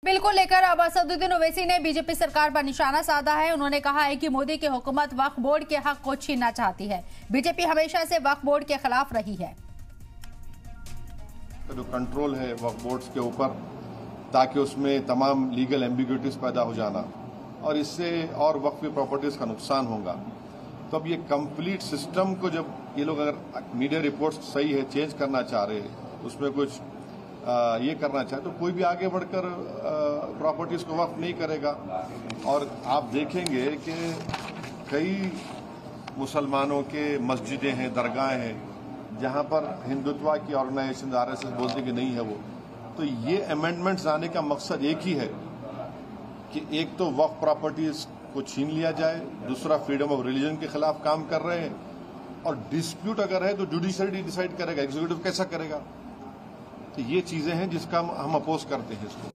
Bill को लेकर अब असदुद्दीन ओवैसी ने बीजेपी सरकार पर निशाना साधा है। उन्होंने कहा है कि मोदी की हुकूमत वक्फ बोर्ड के हक को छीनना चाहती है। बीजेपी हमेशा से वक्फ बोर्ड के खिलाफ रही है। जो कंट्रोल है वक्फ बोर्ड्स के ऊपर, ताकि उसमें तमाम लीगल एम्बिग्यूटीज पैदा हो जाना और इससे और वक्फ की प्रॉपर्टीज का नुकसान होगा। तो अब ये कंप्लीट सिस्टम को जब ये लोग अगर मीडिया रिपोर्ट्स सही है चेंज करना चाह रहे हैं, उसमें कुछ ये करना चाहे तो कोई भी आगे बढ़कर प्रॉपर्टीज को वक्फ नहीं करेगा। और आप देखेंगे कि कई मुसलमानों के मस्जिदें हैं, दरगाहें हैं, जहां पर हिंदुत्व की ऑर्गेनाइजेशन आरएसएस बोलती कि नहीं है वो। तो ये अमेंडमेंट्स लाने का मकसद एक ही है कि एक तो वक्फ प्रॉपर्टीज को छीन लिया जाए, दूसरा फ्रीडम ऑफ रिलीजन के खिलाफ काम कर रहे हैं, और डिस्प्यूट अगर है तो जुडिशरी डिसाइड करेगा, एग्जीक्यूटिव कैसा करेगा। तो ये चीजें हैं जिसका हम अपोज करते हैं इसको।